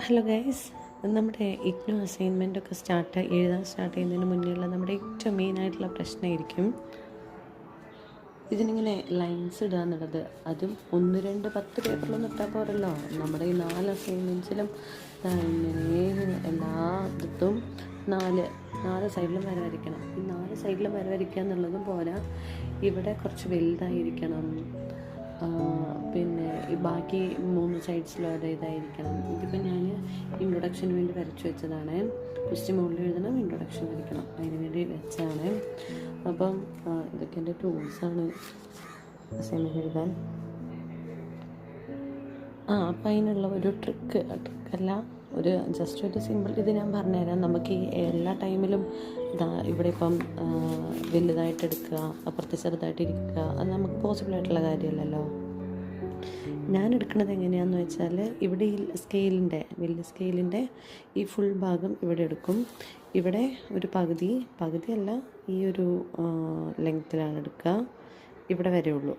Hello guys, നമ്മുടെ ഇഗ്നോ അസൈൻമെൻറ്റൊക്കെ എഴുതാൻ start ചെയ്യുന്നതിന് മുന്നേയുള്ള നമ്മുടെ ഏറ്റവും മെയിനായിട്ടുള്ള പ്രശ്നമായിരിക്കും ഇതിനിങ്ങനെ ലൈൻസ് ഇടുക എന്നുള്ളത്. അതും 1-2-10 പേപ്പറിലൊന്നും ഇട്ടാൽ പോരല്ലോ. നമ്മുടെ ഈ 4 അസൈൻമെൻറ്റ്സിലും ഇങ്ങനെ എല്ലാ ഇതും നാല് സൈഡിലും വര വരയ്ക്കണം. ഈ 4 സൈഡിലും വര വരയ്ക്കുക എന്നുള്ളതും പോരാ, ഇവിടെ കുറച്ച് വലുതായിരിക്കണം. പിന്നെ ഈ ബാക്കി 3 സൈഡ്സിലും ഇതായിരിക്കണം. ഇതിപ്പോൾ ഞാൻ ഇൻട്രൊഡക്ഷന് വേണ്ടി വരച്ചു വെച്ചതാണ്. ജസ്റ്റ് മുകളിൽ എഴുതണം, ഇൻട്രൊഡക്ഷൻ വരയ്ക്കണം, അതിന് വേണ്ടി വെച്ചതാണ്. അപ്പം ഇതൊക്കെ എൻ്റെ ടൂൾസാണ് അസൈൻമെൻറ്റ് എഴുതാൻ. അപ്പം അതിനുള്ള ഒരു ട്രിക്കല്ല, ജസ്റ്റ് ഒരു സിമ്പിൾ ഇത് ഞാൻ പറഞ്ഞുതരാം. നമുക്ക് ഈ എല്ലാ ടൈമിലും ഇവിടെ ഇപ്പം വലുതായിട്ട് എടുക്കുക, അപ്പുറത്ത് ചെറുതായിട്ട് ഇരിക്കുക, അത് നമുക്ക് പോസിബിളായിട്ടുള്ള കാര്യമല്ലല്ലോ. ഞാൻ എടുക്കുന്നത് എങ്ങനെയാണെന്ന് വെച്ചാൽ, ഇവിടെ ഈ വലിയ സ്കെയിലിൻ്റെ ഈ ഫുൾ ഭാഗം ഇവിടെ എടുക്കും. ഇവിടെ ഒരു പകുതിയല്ല, ഈ ഒരു ലെങ്ത്തിലാണ് എടുക്കുക. ഇവിടെ വരെയുള്ളൂ,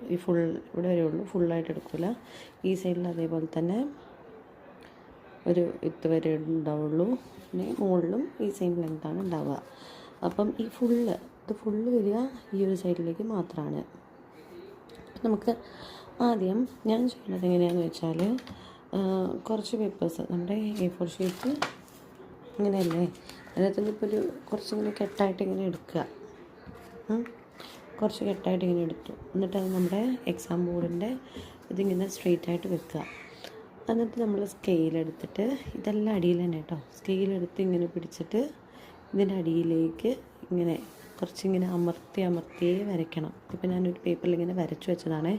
ഇവിടെ വരെയുള്ളൂ, ഫുള്ളായിട്ട് എടുക്കില്ല. ഈ സൈഡിൽ അതേപോലെ തന്നെ ഒരു വരെ ഉണ്ടാവുള്ളൂ. പിന്നെ മുകളിലും ഈ സെയിം ലെങ്ത്താണ് ഉണ്ടാവുക. അപ്പം ഇത് ഫുള്ള് വരിക ഈ ഒരു സൈഡിലേക്ക് മാത്രമാണ്. നമുക്ക് ആദ്യം ഞാൻ ചെയ്യുന്നത് എങ്ങനെയാണെന്ന് വെച്ചാൽ, കുറച്ച് പേപ്പേഴ്സ് നമ്മുടെ A4 ഷീറ്റ് ഇങ്ങനെയല്ലേ, അതിനകത്ത് ഇപ്പോൾ കുറച്ചിങ്ങനെ കെട്ടായിട്ട് ഇങ്ങനെ എടുക്കുക. കുറച്ച് കെട്ടായിട്ട് ഇങ്ങനെ എടുത്തു. എന്നിട്ട് അത് നമ്മുടെ എക്സാം ബോർഡിൻ്റെ ഇതിങ്ങനെ സ്ട്രെയിറ്റ് ആയിട്ട് വെക്കുക. എന്നിട്ട് നമ്മൾ സ്കെയിലെടുത്തിട്ട്, ഇതെല്ലാം അടിയിൽ തന്നെ കേട്ടോ, സ്കെയിലെടുത്ത് ഇങ്ങനെ പിടിച്ചിട്ട് ഇതിൻ്റെ അടിയിലേക്ക് ഇങ്ങനെ കുറച്ചിങ്ങനെ അമർത്തിയേ വരയ്ക്കണം. ഇപ്പം ഞാനൊരു പേപ്പറിൽ ഇങ്ങനെ വരച്ചു വെച്ചതാണ്,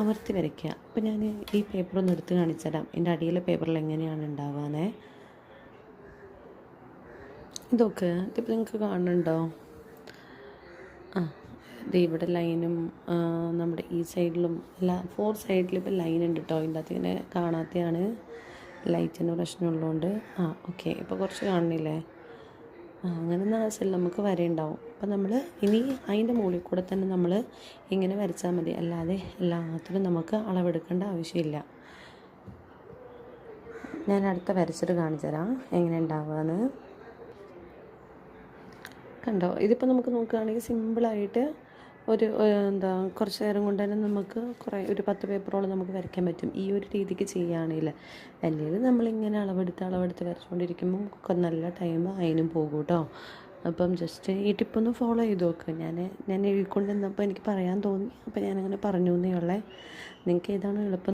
അമർത്തി വരയ്ക്കുക. അപ്പം ഞാൻ ഈ പേപ്പറൊന്ന് എടുത്ത് കാണിച്ചു തരാം, എൻ്റെ അടിയിലെ പേപ്പറിൽ എങ്ങനെയാണ് ഉണ്ടാവാനേ. ഇതൊക്കെ ഇതിപ്പോൾ നിങ്ങൾക്ക് കാണുന്നുണ്ടോ? ഇവിടെ ലൈനും നമ്മുടെ ഈ സൈഡിലും 4 സൈഡിലും ഇപ്പോൾ ലൈൻ ഉണ്ട് കേട്ടോ. ഇതിൻ്റെ അകത്ത് ഇങ്ങനെ കാണാത്തതാണ്, ലൈറ്റിൻ്റെ പ്രശ്നമുള്ളതുകൊണ്ട്. ഓക്കെ, ഇപ്പോൾ കുറച്ച് കാണുന്നില്ലേ? അങ്ങനെ ആവശ്യമില്ല, നമുക്ക് വരയുണ്ടാവും. അപ്പം നമ്മൾ ഇനി അതിൻ്റെ മുകളിൽ കൂടെ തന്നെ നമ്മൾ ഇങ്ങനെ വരച്ചാൽ മതി, അല്ലാതെ എല്ലാത്തിനും നമുക്ക് അളവെടുക്കേണ്ട ആവശ്യമില്ല. ഞാൻ അടുത്ത വരച്ചിട്ട് കാണിച്ചു തരാം എങ്ങനെ ഉണ്ടാവുകയെന്ന്. കണ്ടോ? ഇതിപ്പോൾ നമുക്ക് നോക്കുകയാണെങ്കിൽ സിമ്പിളായിട്ട് കുറച്ച് നേരം കൊണ്ട് തന്നെ നമുക്ക് ഒരു 10 പേപ്പറോളം നമുക്ക് വരയ്ക്കാൻ പറ്റും ഈ ഒരു രീതിക്ക് ചെയ്യുകയാണെങ്കിൽ. അല്ലെങ്കിൽ നമ്മളിങ്ങനെ അളവെടുത്ത് വരച്ചുകൊണ്ടിരിക്കുമ്പോൾ നല്ല ടൈം അതിനും പോകും കേട്ടോ. അപ്പം ജസ്റ്റ് ഈ ടിപ്പൊന്ന് ഫോളോ ചെയ്ത് നോക്ക്. ഞാൻ എഴുതിക്കൊണ്ട് നിന്നപ്പോൾ എനിക്ക് പറയാൻ തോന്നി, അപ്പോൾ ഞാനങ്ങനെ പറഞ്ഞു എന്നേ ഉള്ളേ. നിങ്ങൾക്ക് ഏതാണ് എളുപ്പം